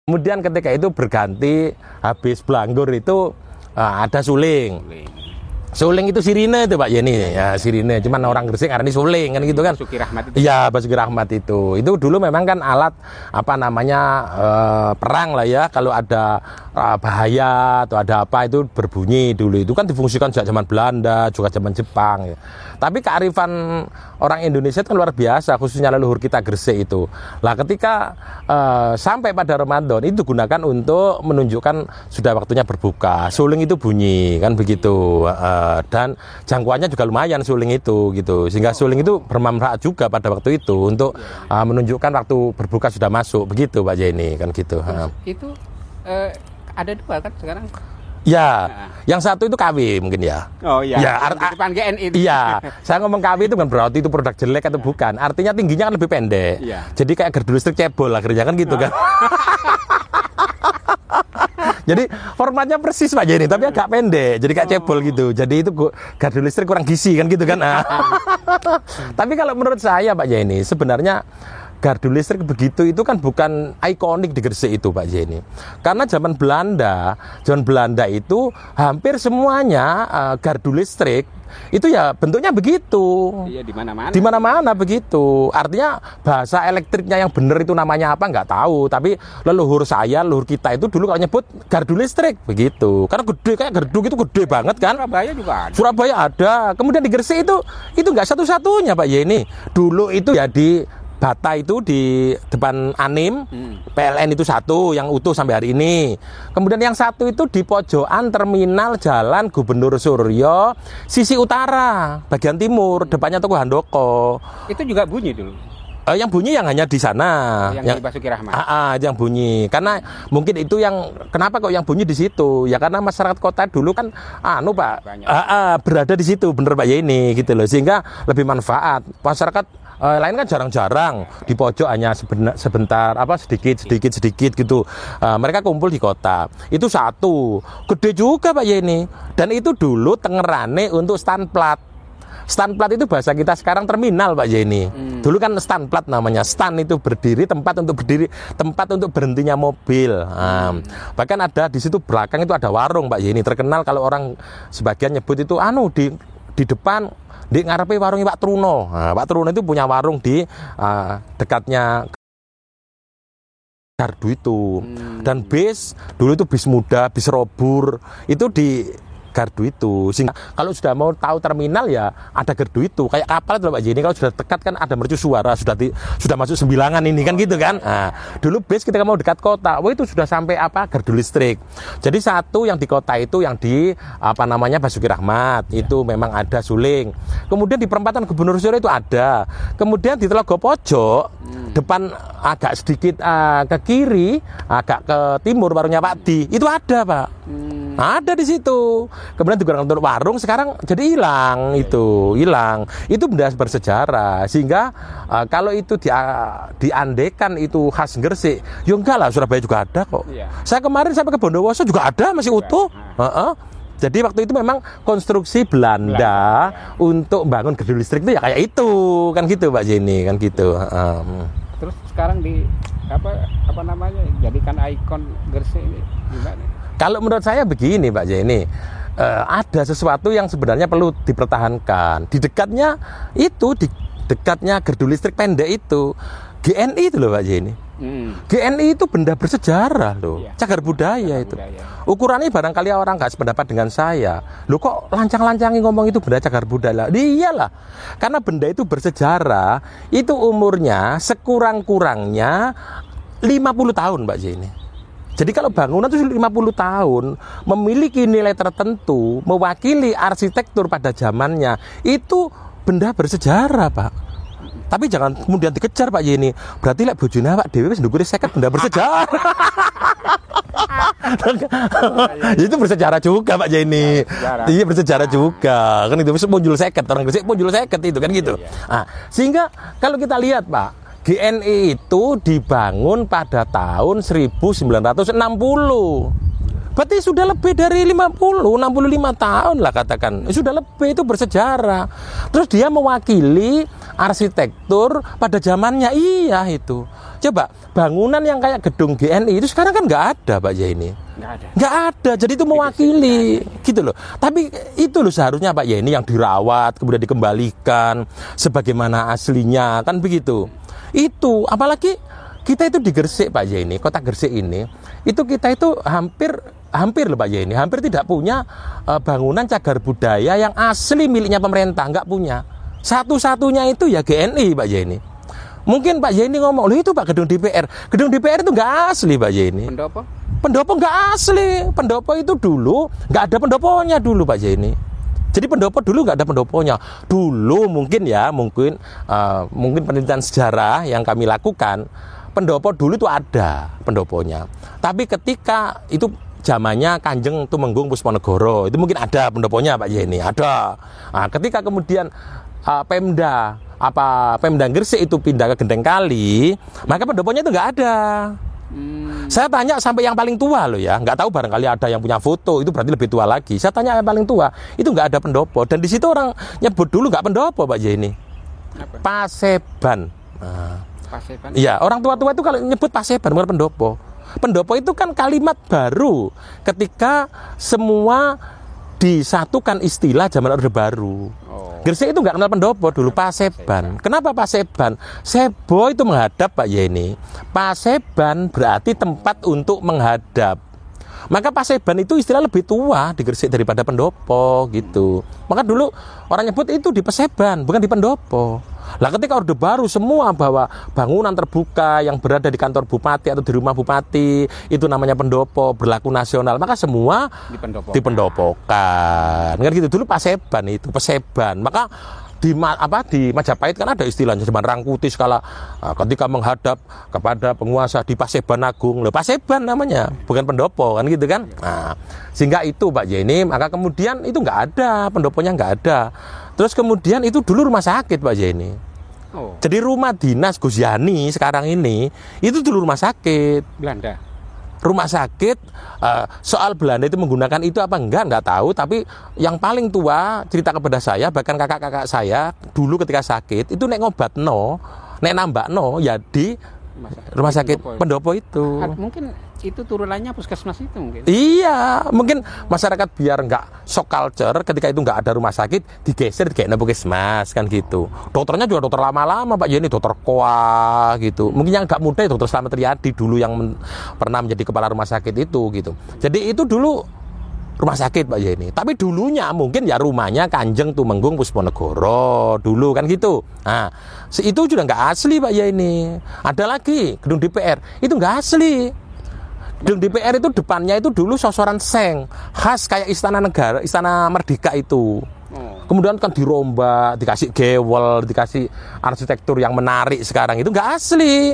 Kemudian ketika itu berganti, habis Blanggur itu ada suling. Suling itu sirine itu Pak Yeni, ya sirine. Cuman orang Gresik ngarani suling kan gitu kan. Basuki Rahmat itu. Iya, Basuki Rahmat itu. Itu dulu memang kan alat perang lah ya. Kalau ada bahaya atau ada apa itu berbunyi dulu. Itu kan difungsikan sejak zaman Belanda, juga zaman Jepang. Ya. Tapi kearifan orang Indonesia itu kan luar biasa, khususnya leluhur kita Gresik itu. Lah ketika sampai pada Ramadan itu digunakan untuk menunjukkan sudah waktunya berbuka. Suling itu bunyi kan begitu. Dan jangkauannya juga lumayan suling itu gitu, sehingga suling itu bermanfaat juga pada waktu itu untuk menunjukkan waktu berbuka sudah masuk begitu Pak Jenny kan gitu. Itu ada dua kan sekarang? Ya, yang satu itu KW mungkin ya. Oh iya. Ya, depan GNI. Iya, saya ngomong KW itu kan berarti itu produk jelek atau bukan. Artinya tingginya kan lebih pendek. Iya. Jadi kayak gardu listrik cebol akhirnya kan gitu kan. Jadi formatnya persis Pak Jenny, tapi agak pendek, jadi kayak cebol gitu. Jadi itu gardu listrik kurang gizi kan gitu kan. Tapi kalau menurut saya Pak Jenny, sebenarnya gardu listrik begitu itu kan bukan ikonik di Gresik itu Pak Jenny. Karena zaman Belanda itu hampir semuanya gardu listrik itu ya bentuknya begitu. Iya, di mana-mana. Di mana-mana begitu. Artinya bahasa elektriknya yang benar itu namanya apa nggak tahu. Tapi leluhur kita itu dulu kalau nyebut gardu listrik begitu. Karena gede kayak gardu gitu gede banget kan. Surabaya juga ada. Surabaya ada. Kemudian di Gresik itu nggak satu-satunya Pak Yeni. Dulu itu ya di Bata itu di depan Anim, PLN itu satu yang utuh sampai hari ini. Kemudian yang satu itu di pojokan terminal Jalan Gubernur Suryo, sisi utara, bagian timur, depannya toko Handoko. Itu juga bunyi dulu. Yang bunyi yang hanya di sana, yang di Basuki Rahmat. Yang bunyi. Karena mungkin itu yang kenapa kok yang bunyi di situ? Ya karena masyarakat kota dulu kan Pak, berada di situ, bener Pak Yeni gitu loh, sehingga lebih manfaat. Masyarakat lain kan jarang-jarang di pojok hanya sebentar sedikit gitu. Mereka kumpul di kota. Itu satu. Gede juga Pak Yeni. Dan itu dulu tengerane untuk stand plat. Stand plat itu bahasa kita sekarang terminal Pak Yeni. Dulu kan stand plat namanya. Stand itu tempat untuk berhentinya mobil. Bahkan ada di situ belakang itu ada warung Pak Yeni. Terkenal kalau orang sebagian nyebut itu di depan di ngarepe warungnya Pak Truno. Pak Truno itu punya warung di dekatnya gardu itu. Dan bis dulu itu bis muda, bis robur itu di gardu itu. Sehingga kalau sudah mau tahu terminal ya ada gardu itu. Kayak kapal itu Pak Jenny, kalau sudah dekat kan ada mercu suara, sudah masuk sembilangan ini kan gitu kan. Dulu bis ketika mau dekat kota, itu sudah sampai gardu listrik. Jadi satu yang di kota itu yang di Basuki Rahmat itu memang ada suling. Kemudian di perempatan Gubernur Suryo itu ada. Kemudian di Telaga Pojok depan agak sedikit ke kiri, agak ke timur warungnya Pak Di, itu ada Pak. Ada di situ. Kemudian digunakan untuk warung, sekarang jadi hilang. Itu benda bersejarah. Sehingga kalau itu diandekan itu khas Gresik, ya enggak lah, Surabaya juga ada kok. Saya kemarin sampai ke Bondowoso juga ada, masih utuh. Jadi waktu itu memang konstruksi Belanda untuk bangun gardu listrik itu ya kayak itu kan gitu Pak Jenny kan gitu. Terus sekarang jadikan ikon Gresik ini gimana? Kalau menurut saya begini Pak Jenny, ada sesuatu yang sebenarnya perlu dipertahankan. Di dekatnya gardu listrik pendek itu, GNI itu loh Pak Jenny. GNI itu benda bersejarah loh, cagar budaya itu. Ukurannya barangkali orang nggak sependapat dengan saya. Loh kok lancang-lancangin ngomong itu benda cagar budaya? Iyalah, karena benda itu bersejarah, itu umurnya sekurang-kurangnya 50 tahun Pak Jenny. Jadi kalau bangunan itu 50 tahun, memiliki nilai tertentu, mewakili arsitektur pada zamannya, itu benda bersejarah Pak. Tapi jangan kemudian dikejar Pak Yeni. Berarti lek bojone Pak dhewe wis ndukure 50 benda bersejarah. Itu bersejarah juga Pak Yeni. Iya bersejarah juga. Kan itu wis muncul 50 orang Gresik muncul 50 itu kan gitu. Sehingga kalau kita lihat Pak, GNI itu dibangun pada tahun 1960. Berarti sudah lebih dari 65 tahun lah katakan. Sudah lebih, itu bersejarah. Terus dia mewakili arsitektur pada zamannya, iya itu. Coba bangunan yang kayak gedung GNI itu sekarang kan nggak ada Pak Yeni. Nggak ada, jadi itu mewakili gitu loh. Tapi itu loh seharusnya Pak Yeni yang dirawat, kemudian dikembalikan sebagaimana aslinya, kan begitu. Itu, apalagi kita itu di Gresik Pak Yeni, kota Gresik ini, itu kita itu hampir loh Pak Yeni, hampir tidak punya bangunan cagar budaya yang asli miliknya pemerintah, nggak punya. Satu-satunya itu ya GNI Pak Yeni. Mungkin Pak Yeni ngomong, loh itu Pak gedung DPR. Gedung DPR itu nggak asli Pak Yeni. Pendopo nggak asli. Pendopo itu dulu nggak ada pendoponya dulu Pak Yeni. Jadi pendopo dulu nggak ada pendoponya. Dulu mungkin penelitian sejarah yang kami lakukan, pendopo dulu itu ada pendoponya. Tapi ketika itu zamannya Kanjeng Tumenggung Pusponegoro, itu mungkin ada pendoponya Pak Yeni, ada. Nah, ketika kemudian Pemda Gresik itu pindah ke Gendeng Kali, maka pendoponya itu nggak ada. Saya tanya sampai yang paling tua loh ya, nggak tahu barangkali ada yang punya foto, itu berarti lebih tua lagi. Saya tanya yang paling tua, itu nggak ada pendopo. Dan di situ orang nyebut dulu nggak pendopo Pak Yeni, Paseban. Paseban. Iya, orang tua-tua itu kalau nyebut Paseban bukan pendopo. Pendopo itu kan kalimat baru ketika semua disatukan istilah zaman Orde Baru. Gresik itu nggak kenal pendopo dulu, Paseban. Kenapa Paseban? Sebo itu menghadap Pak Yeni. Paseban berarti tempat untuk menghadap. Maka Paseban itu istilah lebih tua di Gresik daripada pendopo gitu. Maka dulu orang nyebut itu di Paseban, bukan di pendopo. Lah ketika Orde Baru semua bahwa bangunan terbuka yang berada di kantor bupati atau di rumah bupati itu namanya pendopo, berlaku nasional, maka semua dipendopokan. Kan gitu dulu Paseban itu, Paseban. Maka di Majapahit kan ada istilahnya zaman Rangkuti skala ketika menghadap kepada penguasa di Paseban Agung. Loh, Paseban namanya, bukan pendopo kan gitu kan. Nah, sehingga itu Pak Yeni, maka kemudian itu nggak ada, pendoponya nggak ada. Terus kemudian itu dulu rumah sakit Pak Yeni. Jadi rumah dinas Gus Yani sekarang ini itu dulu rumah sakit Belanda. Rumah sakit, soal Belanda itu menggunakan itu apa enggak tahu. Tapi yang paling tua cerita kepada saya, bahkan kakak-kakak saya dulu ketika sakit itu nek ngobatno, nek nambakno ya di rumah sakit pendopo itu. Mungkin itu turunannya puskesmas itu mungkin. Iya, mungkin masyarakat biar nggak shock culture ketika itu nggak ada rumah sakit digeser kayak puskesmas kan gitu. Dokternya juga dokter lama-lama Pak Yeni, dokter Koa gitu. Mungkin yang nggak muda ya dokter Slamet Riyadi dulu yang pernah menjadi kepala rumah sakit itu gitu. Jadi itu dulu rumah sakit Pak Yeni. Tapi dulunya mungkin ya rumahnya Kanjeng Tumenggung Pusponegoro dulu kan gitu. Nah, itu juga nggak asli Pak Yeni. Ada lagi gedung DPR itu nggak asli. Gedung DPR itu depannya itu dulu sosoran seng khas kayak istana negara, istana merdeka itu. Kemudian kan dirombak, dikasih gewel, dikasih arsitektur yang menarik sekarang itu nggak asli.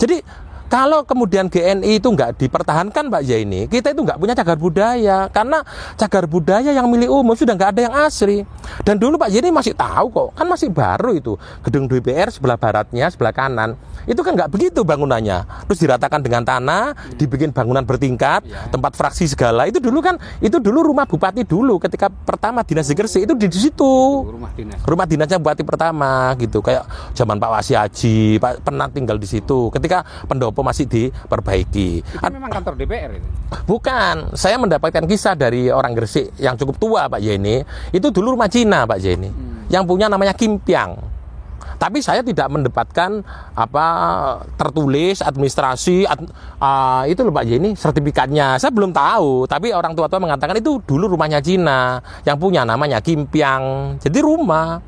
Jadi kalau kemudian GNI itu nggak dipertahankan Pak Yeni, kita itu nggak punya cagar budaya. Karena cagar budaya yang milik umum sudah nggak ada yang asli. Dan dulu Pak Yeni masih tahu kok, kan masih baru itu. Gedung DPR sebelah baratnya, sebelah kanan. Itu kan nggak begitu bangunannya. Terus diratakan dengan tanah, dibikin bangunan bertingkat, tempat fraksi segala. Itu dulu rumah bupati dulu. Ketika pertama dinas di Gresik itu di situ. Rumah dinasnya bupati pertama gitu. Kayak zaman Pak Wasi Haji, Pak pernah tinggal di situ. Ketika pendopo masih diperbaiki. Itu memang kantor DPR itu? Bukan, saya mendapatkan kisah dari orang Gresik yang cukup tua Pak Yeni. Itu dulu rumah Cina Pak Yeni, yang punya namanya Kim Piang. Tapi saya tidak mendapatkan tertulis administrasi itu loh Pak Yeni, sertifikatnya. Saya belum tahu, tapi orang tua-tua mengatakan itu dulu rumahnya Cina yang punya namanya Kim Piang. Jadi rumah.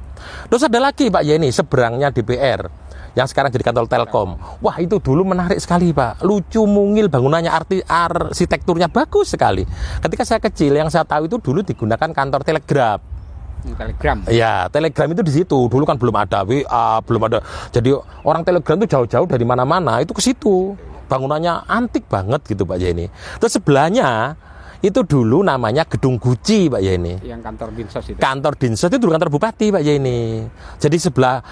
Terus ada lagi Pak Yeni seberangnya DPR yang sekarang jadi kantor Telkom. Wah, itu dulu menarik sekali Pak. Lucu mungil bangunannya, arsitekturnya bagus sekali. Ketika saya kecil yang saya tahu itu dulu digunakan kantor telegraf. Telegram. Iya, Telegram itu di situ. Dulu kan belum ada WA, belum ada. Jadi orang Telegram itu jauh-jauh dari mana-mana itu ke situ. Bangunannya antik banget gitu Pak Yeni. Terus sebelahnya itu dulu namanya Gedung Guci Pak Yeni. Yang kantor Dinsos itu. Kantor Dinsos itu dulu kantor bupati Pak Yeni. Jadi sebelah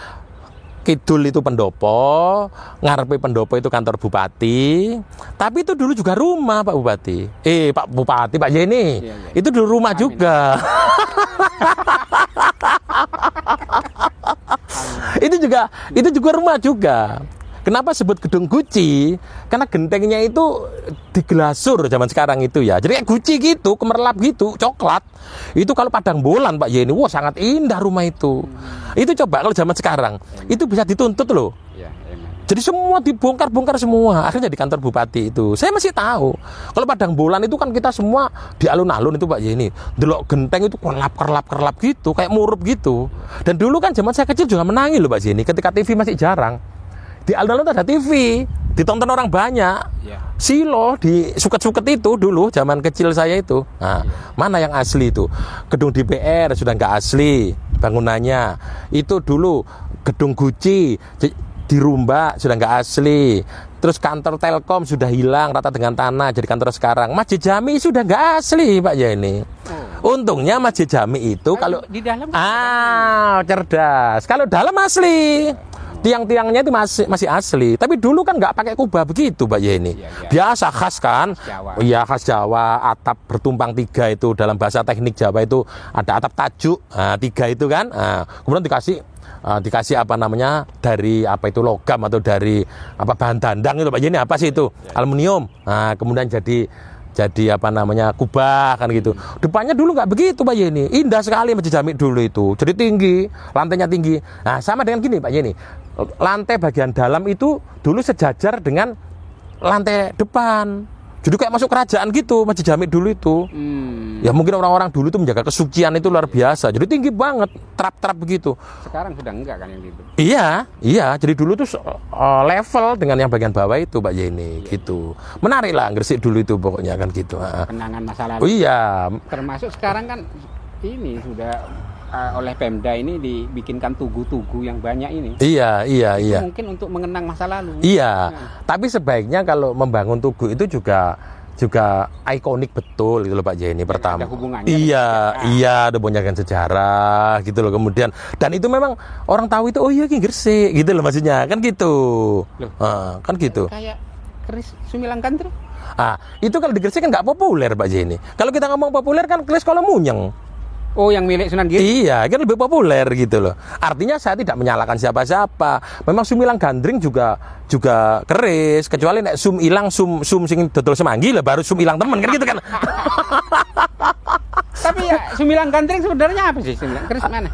kidul itu pendopo, ngarepe pendopo itu kantor bupati. Tapi itu dulu juga rumah Pak Bupati. Pak Bupati Pak Yeni. Iya. Itu dulu rumah juga. itu juga rumah juga. Kenapa sebut gedung Gucci? Karena gentengnya itu diglasur zaman sekarang itu ya. Jadi kayak Gucci gitu, kemerlap gitu, coklat. Itu kalau Padang Bolan Pak Yeni, wah sangat indah rumah itu. Itu coba kalau zaman sekarang, itu bisa dituntut loh. Ya, emang. Jadi semua dibongkar-bongkar semua. Akhirnya di kantor bupati itu. Saya masih tahu. Kalau Padang Bolan itu kan kita semua di alun-alun itu Pak Yeni. Delok genteng itu kerlap gitu, kayak murup gitu. Dan dulu kan zaman saya kecil juga menangis loh Pak Yeni. Ketika TV masih jarang. Di alun-alun ada TV, ditonton orang banyak. Ya. Silo di suket-suket itu dulu zaman kecil saya itu. Nah, mana yang asli itu? Gedung DPR sudah nggak asli bangunannya. Itu dulu gedung Gucci dirumba sudah nggak asli. Terus kantor Telkom sudah hilang rata dengan tanah jadi kantor sekarang. Masjid Jami sudah nggak asli Pak Yeni. Untungnya Masjid Jami itu kalau di dalam cerdas. Kalau dalam asli. Tiang-tiangnya itu masih asli. Tapi dulu kan nggak pakai kubah begitu Pak Yeni. Biasa khas kan? Iya khas Jawa. Atap bertumpang 3 itu dalam bahasa teknik Jawa itu ada atap tajuk 3 itu kan. Kemudian dikasih apa namanya dari apa itu logam atau dari apa bahan dandang itu Pak Yeni apa sih itu aluminium. Kemudian jadi apa namanya kubah kan gitu. Depannya dulu nggak begitu Pak Yeni. Indah sekali Masjid Jami dulu itu. Jadi tinggi, lantainya tinggi. Nah sama dengan gini Pak Yeni. Lantai bagian dalam itu dulu sejajar dengan lantai depan. Jadi kayak masuk kerajaan gitu Masjid Jami dulu itu. Ya mungkin orang-orang dulu itu menjaga kesucian itu luar biasa. Jadi tinggi banget, trap-trap begitu. Sekarang sudah enggak kan yang gitu. Iya. Jadi dulu tuh level dengan yang bagian bawah itu Pak Yeni gitu. Menarik lah Gresik dulu itu pokoknya kan gitu. Kenangan masa lalu. Oh iya. Termasuk sekarang kan ini sudah oleh Pemda ini dibikinkan tugu-tugu yang banyak ini. Iya. Itu mungkin untuk mengenang masa lalu. Iya. Tapi sebaiknya kalau membangun tugu itu juga ikonik betul gitu loh Pak Yeni pertama. Ada hubungannya. Iya, ada banyak sejarah gitu loh kemudian. Dan itu memang orang tahu itu oh iya ini Gresik gitu loh maksudnya kan gitu. Loh, kan gitu. Kayak keris Sumilang Gandrung. Itu kalau di Gresik kan nggak populer Pak Yeni. Kalau kita ngomong populer kan keris kalau munyeng. Oh, yang milik Sunan Giri? Iya, kan lebih populer gitu loh. Artinya saya tidak menyalahkan siapa-siapa. Memang Sumilang Gandring juga keris, kecuali nek sum ilang sum sing dodol semanggi lah baru sum ilang temen kan gitu kan. Tapi ya Sumilang Gandring sebenarnya apa sih? Keris mana?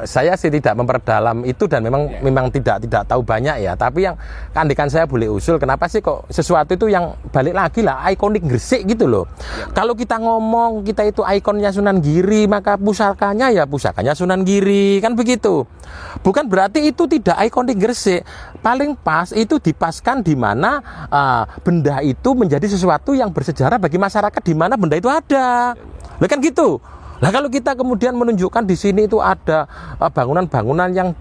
Saya sih tidak memperdalam itu dan memang tidak tahu banyak ya. Tapi yang kandikan saya boleh usul, kenapa sih kok sesuatu itu yang balik lagi lah ikonik Gresik gitu loh. Kalau kita ngomong kita itu ikonnya Sunan Giri, maka pusakanya Sunan Giri kan begitu. Bukan berarti itu tidak ikonik Gresik. Paling pas itu dipaskan di mana benda itu menjadi sesuatu yang bersejarah bagi masyarakat di mana benda itu ada. Lah kan gitu. Lah kalau kita kemudian menunjukkan di sini itu ada bangunan-bangunan yang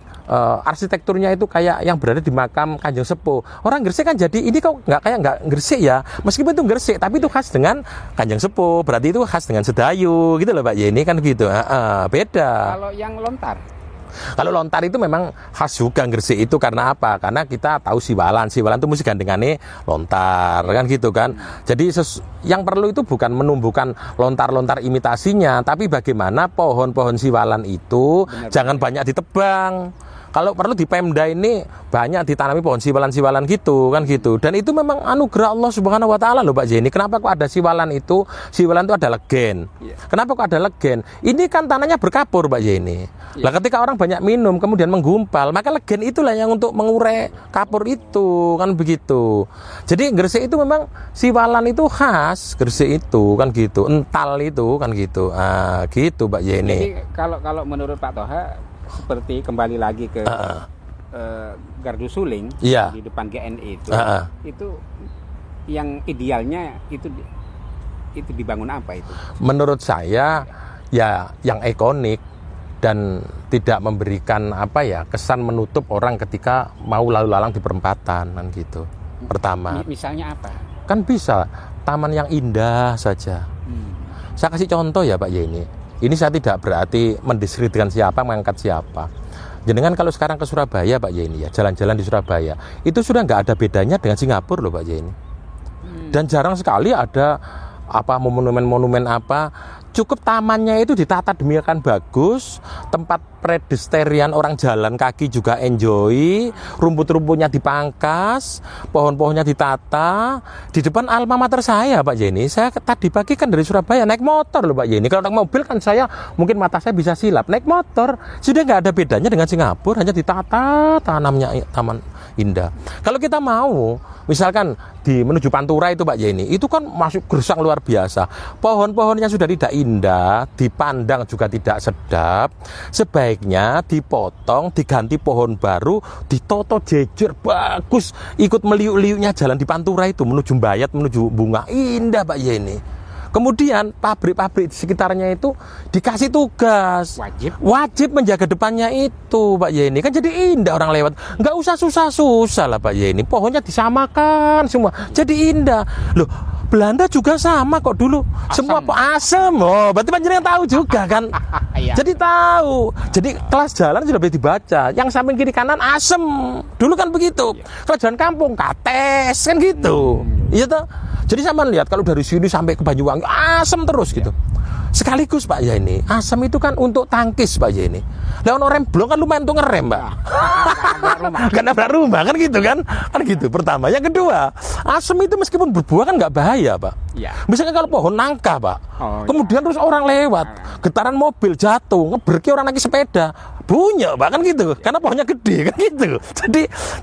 arsitekturnya itu kayak yang berada di makam Kanjeng Sepuh. Orang Gresik kan jadi ini kok nggak Gresik ya. Meskipun itu Gresik tapi itu khas dengan Kanjeng Sepuh. Berarti itu khas dengan Sedayu gitu loh Pak Yeni kan gitu. Beda. Kalau yang lontar? Kalau lontar itu memang khas juga Gresik itu karena apa? Karena kita tahu Siwalan itu mesti gandengannya lontar kan gitu kan. Jadi yang perlu itu bukan menumbuhkan lontar-lontar imitasinya, tapi bagaimana pohon-pohon Siwalan itu jangan banyak ditebang. Kalau perlu di Pemda ini banyak ditanami pohon siwalan gitu kan gitu. Dan itu memang anugerah Allah Subhanahu wa taala loh Pak Yeni. Kenapa kok ada siwalan itu? Siwalan itu ada legen. Kenapa kok ada legen? Ini kan tanahnya berkapur Pak Yeni. Lah ketika orang banyak minum kemudian menggumpal, maka legen itulah yang untuk mengurai kapur itu kan begitu. Jadi Gresik itu memang siwalan itu khas Gresik itu kan gitu. Ental itu kan gitu. Gitu Pak Yeni. Jadi kalau menurut Pak Toha seperti kembali lagi ke Gardu Suling di depan GNI itu yang idealnya itu dibangun apa itu? Menurut saya ya yang ikonik dan tidak memberikan kesan menutup orang ketika mau lalu lalang di perempatan kan gitu. Pertama. Misalnya apa? Kan bisa taman yang indah saja. Saya kasih contoh ya Pak Yeni. Ini saya tidak berarti mendiskreditkan siapa, mengangkat siapa. Jenengan kalau sekarang ke Surabaya Pak Yeni ya, jalan-jalan di Surabaya, itu sudah nggak ada bedanya dengan Singapura loh Pak Yeni. Dan jarang sekali ada monumen-monumen cukup tamannya itu ditata demikian bagus, tempat pedestrian orang jalan kaki juga enjoy, rumput-rumputnya dipangkas, pohon-pohonnya ditata. Di depan alma mater saya Pak Jenny, saya tadi pagi kan dari Surabaya naik motor loh Pak Jenny. Kalau naik mobil kan saya mungkin mata saya bisa silap, naik motor sudah nggak ada bedanya dengan Singapura, hanya ditata tanamnya taman indah. Kalau kita mau misalkan di menuju Pantura itu Pak Jenny, itu kan masuk gersang luar biasa, pohon-pohonnya sudah tidak indah, dipandang juga tidak sedap. Sebaiknya dipotong, diganti pohon baru, ditoto jejer bagus, ikut meliuk-liuknya jalan di Pantura itu menuju Bayat, menuju Bunga, indah Pak Jenny. Kemudian pabrik-pabrik di sekitarnya itu dikasih tugas wajib menjaga depannya itu Pak Yeni, kan jadi indah orang lewat, nggak usah susah-susah lah Pak Yeni, pohonnya disamakan semua jadi indah loh. Belanda juga sama kok dulu, semua asem. Oh, berarti panjenengan tahu juga kan? Jadi tahu. Jadi kelas jalan sudah bisa dibaca. Yang samping kiri kanan asem. Dulu kan begitu. Kalau jalan kampung kates kan gitu. Iya toh. Jadi sama lihat kalau dari sini sampai ke Banyuwangi asem terus gitu. Sekaligus Pak ya ini, asam itu kan untuk tangkis Pak ya ini. Lah ono rem blong kan lumayan untuk ngerem Pak. Karena rumah kan gitu kan gitu. Pertama, yang kedua, asam itu meskipun berbuah kan nggak bahaya Pak. Ya. Misalnya kalau pohon nangka Pak, kemudian terus orang lewat, getaran mobil jatuh, ngeberki orang naik sepeda, bunyi Pak kan gitu. Karena pohonnya gede kan gitu.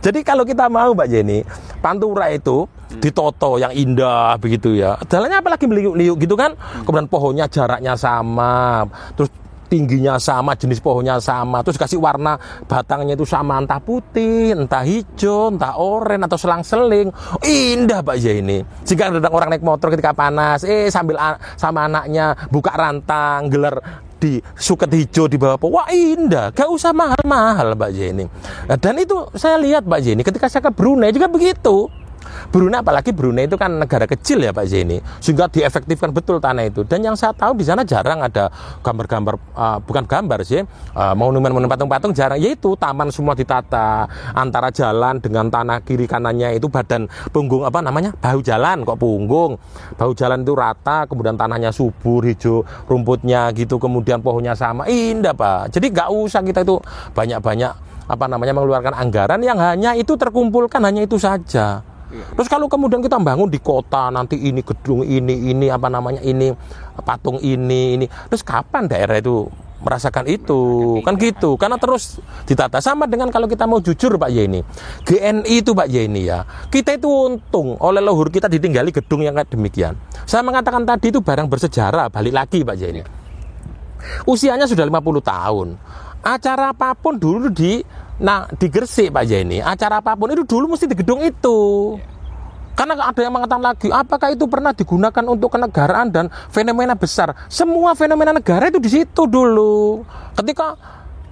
Jadi kalau kita mau Pak Jenny, Pantura itu ditoto yang indah begitu ya. Jalannya apalagi meliuk-liuk gitu kan. Kemudian pohonnya jaraknya sama, terus tingginya sama, jenis pohonnya sama, terus kasih warna batangnya itu sama, entah putih, entah hijau, entah oranye atau selang-seling. Indah Pak ya ini. Jika ada orang naik motor ketika panas, sambil sama anaknya buka rantang, gelar di suket hijau di bawah, wah indah, gak usah mahal-mahal Pak Jenny. Nah, dan itu saya lihat Pak Jenny ketika saya ke Brunei juga begitu. Brunei, apalagi Brunei itu kan negara kecil ya Pak Jenny, sehingga diefektifkan betul tanah itu. Dan yang saya tahu di sana jarang ada gambar-gambar, bukan gambar sih, monumen-monumen patung-patung jarang. Yaitu taman semua ditata, antara jalan dengan tanah kiri kanannya itu badan punggung apa namanya, bahu jalan kok punggung, bahu jalan itu rata, kemudian tanahnya subur, hijau rumputnya gitu, kemudian pohonnya sama, indah Pak. Jadi nggak usah kita itu banyak-banyak apa namanya mengeluarkan anggaran yang hanya itu terkumpulkan hanya itu saja. Terus kalau kemudian kita bangun di kota, nanti ini gedung ini apa namanya ini patung ini, terus kapan daerah itu merasakan itu kan gitu? Karena terus ditata. Sama dengan kalau kita mau jujur Pak Yeni, GNI itu Pak Yeni ya, kita itu untung oleh leluhur kita ditinggali gedung yang kayak demikian. Saya mengatakan tadi itu barang bersejarah, balik lagi Pak Yeni. Usianya sudah 50 tahun. Acara apapun dulu di Gresik Pak Jenny, acara apapun itu dulu mesti di gedung itu. Karena ada yang mengatakan lagi, apakah itu pernah digunakan untuk kenegaraan dan fenomena besar? Semua fenomena negara itu di situ dulu. Ketika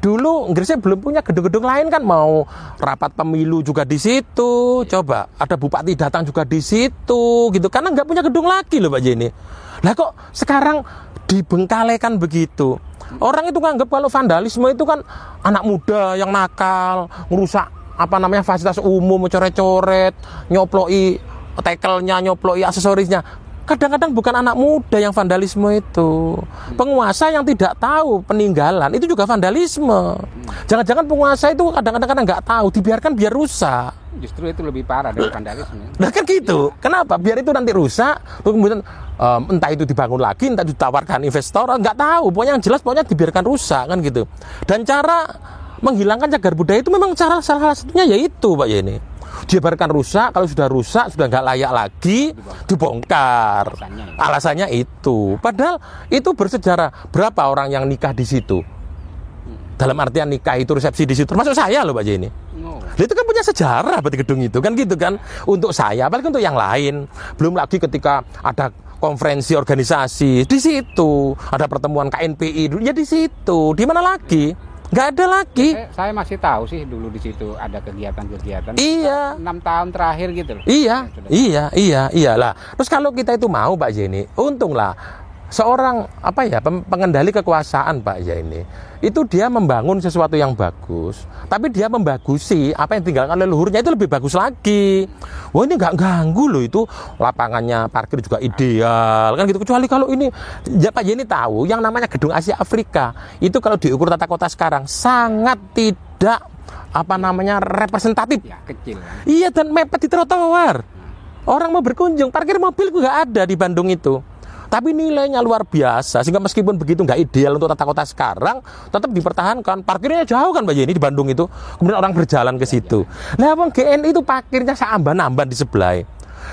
dulu Gresik belum punya gedung-gedung lain kan, mau rapat pemilu juga di situ. Coba ada bupati datang juga di situ gitu. Karena nggak punya gedung lagi loh Pak Jenny. Lah kok sekarang dibengkalekan begitu? Orang itu nganggap kalau vandalisme itu kan anak muda yang nakal, merusak apa namanya fasilitas umum, coret-coret, nyoploki tekelnya, nyoploki aksesorisnya. Kadang-kadang bukan anak muda yang vandalisme itu. Penguasa yang tidak tahu peninggalan itu juga vandalisme. Jangan-jangan penguasa itu kadang-kadang nggak tahu, dibiarkan biar rusak. Justru itu lebih parah dari vandalisme. Nah kan gitu. Kenapa? Biar itu nanti rusak, kemudian entah itu dibangun lagi, entah ditawarkan investor, nggak tahu. Pokoknya yang jelas, pokoknya dibiarkan rusak kan gitu. Dan cara menghilangkan cagar budaya itu memang cara salah satunya yaitu Pak Yeni. Dibiarkan rusak, kalau sudah rusak, sudah nggak layak lagi, dibongkar. Alasannya itu. Padahal itu bersejarah. Berapa orang yang nikah di situ? Dalam artian nikah itu resepsi di situ. Termasuk saya loh Pak Jenny. Itu kan punya sejarah berarti gedung itu kan gitu kan. Untuk saya, apalagi untuk yang lain. Belum lagi ketika ada konferensi organisasi di situ, ada pertemuan KNPI dulu ya di situ. Di mana lagi? Nggak ada lagi. Saya masih tahu sih dulu di situ ada kegiatan-kegiatan. Iya. 6 tahun terakhir gitu loh. Iya. Lah. Terus kalau kita itu mau Pak Jenny, untunglah seorang pengendali kekuasaan Pak ya ini, itu dia membangun sesuatu yang bagus, tapi dia membagusi apa yang tinggalkan oleh leluhurnya itu lebih bagus lagi. Wah ini nggak ganggu loh, itu lapangannya parkir juga ideal kan gitu. Kecuali kalau ini ya Pak ya ini tahu yang namanya gedung Asia Afrika itu kalau diukur tata kota sekarang sangat tidak representatif. Ya, kecil kan? Iya, dan mepet di trotoar. Orang mau berkunjung, parkir mobil nggak ada di Bandung itu. Tapi nilainya luar biasa, sehingga meskipun begitu nggak ideal untuk tata kota sekarang, tetap dipertahankan. Parkirnya jauh kan Pak Yeni di Bandung itu. Kemudian orang berjalan ke situ. Lah wong GNI itu parkirnya seamban-amban di sebelah.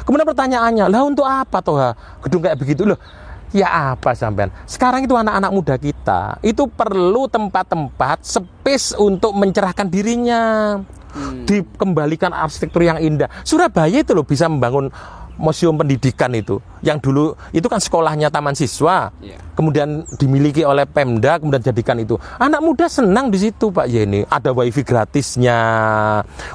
Kemudian pertanyaannya, lah untuk apa toh gedung kayak begitu loh? Ya apa sampean? Sekarang itu anak-anak muda kita itu perlu tempat-tempat space untuk mencerahkan dirinya. Dikembalikan arsitektur yang indah. Surabaya itu loh bisa membangun museum pendidikan itu, yang dulu itu kan sekolahnya taman siswa, kemudian dimiliki oleh Pemda, kemudian jadikan itu. Anak muda senang di situ Pak Yeni. Ada wifi gratisnya,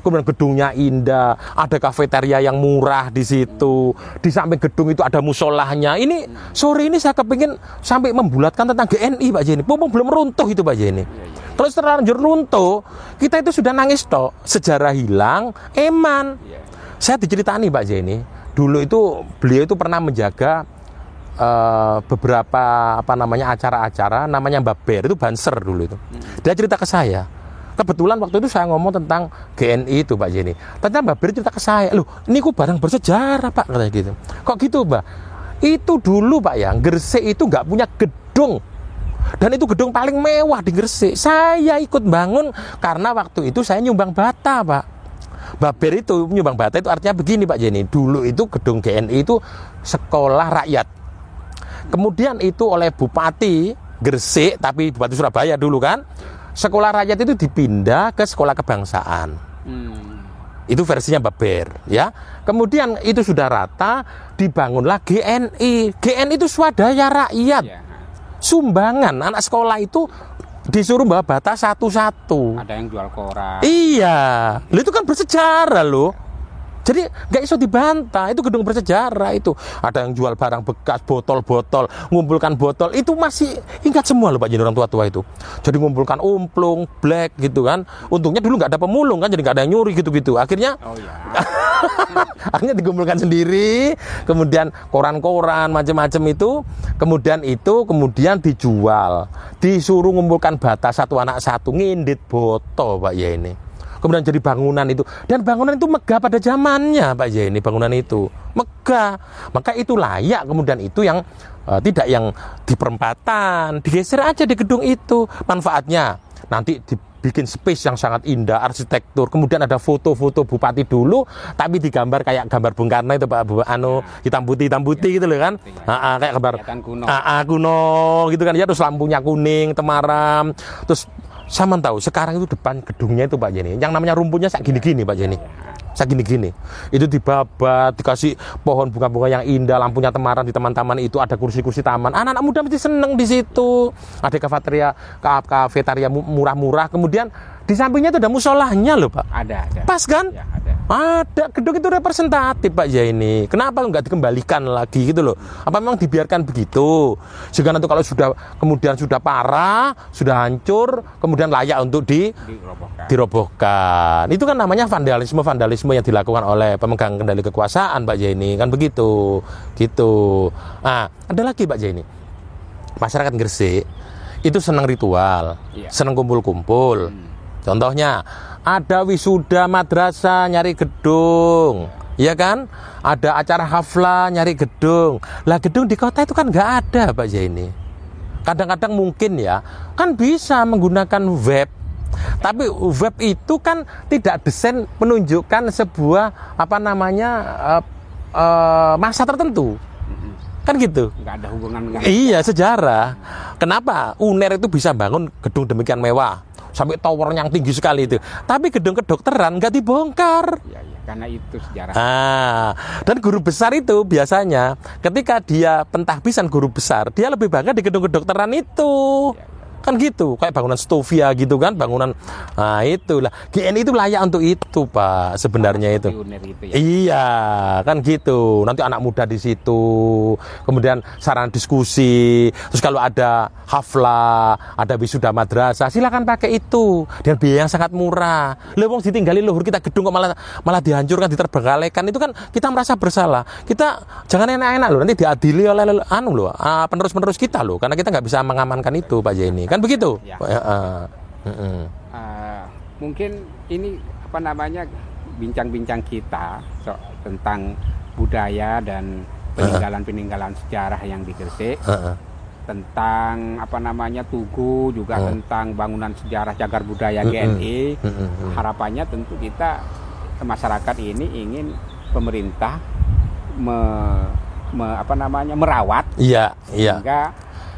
kemudian gedungnya indah, ada kafeteria yang murah di situ. Di samping gedung itu ada musolahnya. Ini sore ini saya kepingin sampai membulatkan tentang GNI Pak Yeni. Belum runtuh itu Pak Yeni. Kalau terlanjur runtuh, kita itu sudah nangis toh. Sejarah hilang, eman. Saya diceritani Pak Yeni. Dulu itu beliau itu pernah menjaga beberapa acara-acara namanya Baber, itu Banser dulu itu. Dia cerita ke saya. Kebetulan waktu itu saya ngomong tentang GNI itu Pak Yeni. Ternyata Baber cerita ke saya, "Loh, ini ku barang bersejarah Pak," katanya gitu. "Kok gitu, Mbak?" Itu dulu Pak ya, Gresik itu nggak punya gedung. Dan itu gedung paling mewah di Gresik. Saya ikut bangun karena waktu itu saya nyumbang bata, Pak. Baber itu nyumbang bata itu artinya begini Pak Yeni. Dulu itu gedung GNI itu sekolah rakyat. Kemudian itu oleh Bupati Gresik, tapi Bupati Surabaya dulu kan, sekolah rakyat itu dipindah ke sekolah kebangsaan. Itu versinya Baber ya. Kemudian itu sudah rata, dibangunlah GNI. GNI itu swadaya rakyat. Sumbangan anak sekolah itu disuruh bawa bata satu-satu. Ada yang jual koran. Iya, itu kan bersejarah loh. Jadi nggak iso dibantah, itu gedung bersejarah itu. Ada yang jual barang bekas, botol-botol, ngumpulkan botol, itu masih ingat semua loh Pak Yeni, orang tua-tua itu. Jadi ngumpulkan umplung, black gitu kan. Untungnya dulu nggak ada pemulung kan, jadi nggak ada yang nyuri gitu-gitu. Akhirnya, akhirnya dikumpulkan sendiri. Kemudian koran-koran macam-macam itu, kemudian dijual. Disuruh ngumpulkan bata satu anak satu, ngindit botol Pak Yeni. Kemudian jadi bangunan itu, dan bangunan itu megah pada zamannya Pak Yeni, bangunan itu megah, maka itu layak. Kemudian itu yang tidak yang di perempatan, digeser aja di gedung itu. Manfaatnya nanti dibikin space yang sangat indah, arsitektur. Kemudian ada foto-foto bupati dulu, tapi digambar kayak gambar Bung Karno itu Pak, hitam putih gitu loh kan, kayak gambar kuno gitu kan ya. Terus lampunya kuning, temaram, terus sama tahu sekarang itu depan gedungnya itu Pak Yeni, yang namanya rumputnya sak gini-gini Pak Yeni, sak gini-gini itu dibabat, dikasih pohon bunga-bunga yang indah, lampunya temaram, di taman-taman itu ada kursi-kursi taman, anak-anak muda mesti seneng di situ. Ada kafeteria murah-murah, kemudian di sampingnya itu ada musolahnya loh Pak. Ada. Pas kan? Ya, ada. Ada, gedung itu representatif Pak Yeni. Kenapa nggak dikembalikan lagi gitu loh? Apa memang dibiarkan begitu? Sehingga nanti kalau kemudian sudah parah, sudah hancur, kemudian layak untuk dirobohkan. Itu kan namanya vandalisme yang dilakukan oleh pemegang kendali kekuasaan Pak Yeni, kan begitu. Gitu. Nah, ada lagi Pak Yeni. Masyarakat Gresik itu senang ritual, senang kumpul-kumpul. Contohnya, ada wisuda madrasah nyari gedung, ya kan? Ada acara haflah nyari gedung. Lah gedung di kota itu kan nggak ada Pak Yeni. Kadang-kadang mungkin ya, kan bisa menggunakan web. Tapi web itu kan tidak desain menunjukkan sebuah masa tertentu. Kan gitu. Nggak ada hubungan dengan iya, sejarah. Kenapa UNER itu bisa bangun gedung demikian mewah? Sampai tower yang tinggi sekali itu. Tapi gedung kedokteran nggak dibongkar. Ya, karena itu sejarah. Dan guru besar itu biasanya ketika dia pentahbisan guru besar, dia lebih bangga di gedung kedokteran itu. Kan gitu, kayak bangunan Stovia gitu kan, bangunan. Nah, itulah. GNI itu layak untuk itu, Pak, sebenarnya itu. Itu ya? Iya, kan gitu. Nanti anak muda di situ. Kemudian sarana diskusi. Terus kalau ada haflah, ada wisuda madrasah, silakan pakai itu. Dan biaya yang sangat murah. Lah wong ditinggali luhur kita gedung kok malah dihancurkan, diterbengkalaikan. Itu kan kita merasa bersalah. Kita jangan enak-enak loh, nanti diadili oleh penerus-penerus kita loh, karena kita nggak bisa mengamankan itu, Pak Jenny. Kan begitu? Ya. Mungkin ini apa namanya bincang-bincang kita tentang budaya dan peninggalan-peninggalan sejarah yang di Gresik, tentang apa namanya Tugu, juga tentang bangunan sejarah cagar budaya GNI. Harapannya tentu kita masyarakat ini ingin pemerintah merawat, sehingga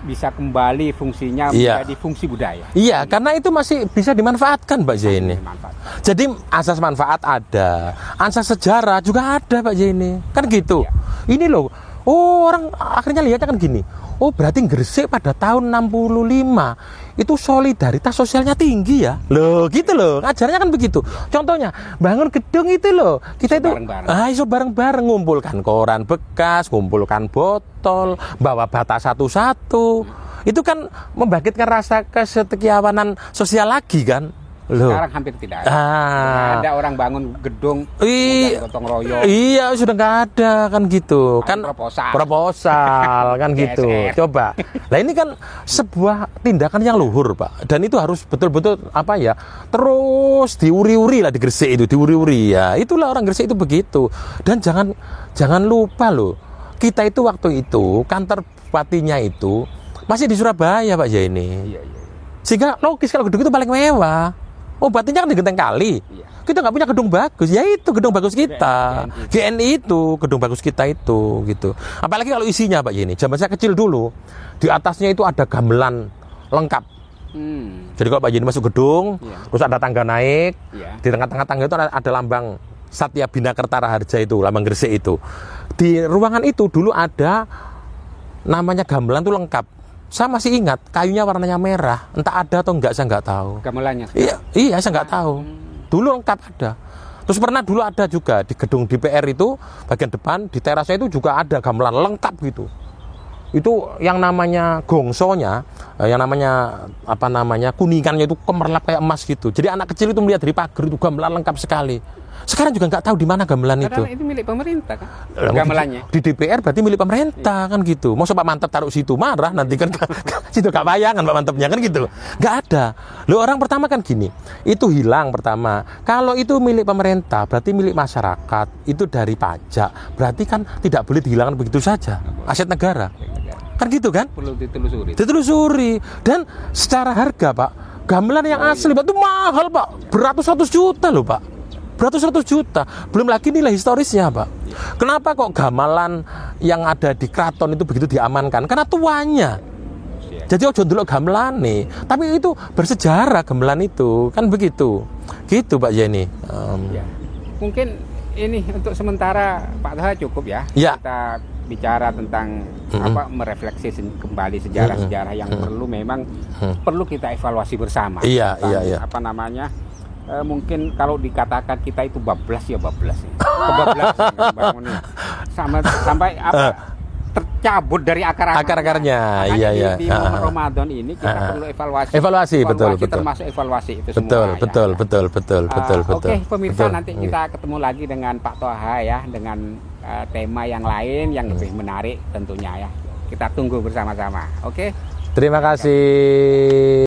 bisa kembali fungsinya menjadi fungsi budaya. Iya, karena itu masih bisa dimanfaatkan, Pak Jenny. Jadi asas manfaat ada, asas sejarah juga ada, Pak Jenny. Kan gitu. Ini loh, orang akhirnya lihatnya kan gini. Oh, berarti Gresik pada tahun 65 itu solidaritas sosialnya tinggi ya. Loh, gitu loh. Ajarnya kan begitu. Contohnya, bangun gedung itu loh. Kita itu iso bareng-bareng ngumpulkan koran bekas, ngumpulkan botol, bawa bata satu-satu. Itu kan membangkitkan rasa kesetiakawanan sosial lagi kan. Loh. Sekarang hampir tidak ada. Ada orang bangun gedung gotong royong. Iya, sudah nggak ada kan gitu. Kan proposal kan gitu. Coba. Nah, ini kan sebuah tindakan yang luhur, Pak. Dan itu harus betul-betul terus diuri-uri lah di Gresik itu, diuri-uri ya. Itulah orang Gresik itu begitu. Dan jangan lupa loh. Kita itu waktu itu kantor bupatinya itu masih di Surabaya, Pak Jaini. Iya. Sehingga logis kalau gedung itu paling mewah. Oh, batinya kan di Genteng Kali. Iya. Kita nggak punya gedung bagus, ya itu gedung bagus kita. GNI itu gedung bagus kita itu, gitu. Apalagi kalau isinya, Pak Yeni. Zaman saya kecil dulu, di atasnya itu ada gamelan lengkap. Jadi kalau Pak Yeni masuk gedung, terus ada tangga naik, di tengah-tengah tangga itu ada lambang Satya Bina Kertara Harja itu, lambang Gresik itu. Di ruangan itu dulu ada namanya gamelan tuh lengkap. Saya masih ingat kayunya warnanya merah, entah ada atau enggak saya nggak tahu. Gamelannya? Iya saya nggak tahu. Dulu lengkap ada. Terus pernah dulu ada juga di gedung DPR itu bagian depan di terasnya itu juga ada gamelan lengkap gitu. Itu yang namanya gongsonya, yang namanya kuningannya itu kemerlap kayak emas gitu. Jadi anak kecil itu melihat dari pagar itu gamelan lengkap sekali. Sekarang juga nggak tahu di mana gamelan itu. Karena itu milik pemerintah kan? Gamelannya. Di DPR berarti milik pemerintah kan gitu. Mau Pak Mantep taruh situ marah nanti kan situ gak bayangan Pak Mantepnya kan gitu. Nggak ada. Loh, orang pertama kan gini. Itu hilang pertama. Kalau itu milik pemerintah berarti milik masyarakat. Itu dari pajak. Berarti kan tidak boleh dihilangkan begitu saja. Aset negara. Kan gitu kan? Perlu ditelusuri. Ditelusuri. Dan secara harga, Pak, gamelan yang asli Pak itu mahal, Pak. Beratus-ratus juta loh, Pak. Beratus-ratus juta. Belum lagi nilai historisnya, Pak. Kenapa kok gamelan yang ada di keraton itu begitu diamankan? Karena tuanya. Jadi ojo ndelok gamelan nih. Tapi itu bersejarah gamelan itu. Kan begitu. Gitu, Pak Jenny. Mungkin ini untuk sementara Pak Toha cukup ya. Kita bicara tentang merefleksi kembali sejarah-sejarah yang perlu kita evaluasi bersama. Iya. Apa namanya? Mungkin kalau dikatakan kita itu bablas ya bablas. Kebablasan sampai tercabut dari akar-akarnya. Iya. Di momen Ramadan ini kita perlu evaluasi betul. Termasuk evaluasi itu semua. Betul. Oke, pemirsa, nanti kita ketemu lagi dengan Pak Toha ya, dengan tema yang lain yang lebih menarik tentunya ya. Kita tunggu bersama-sama. Oke. Terima kasih.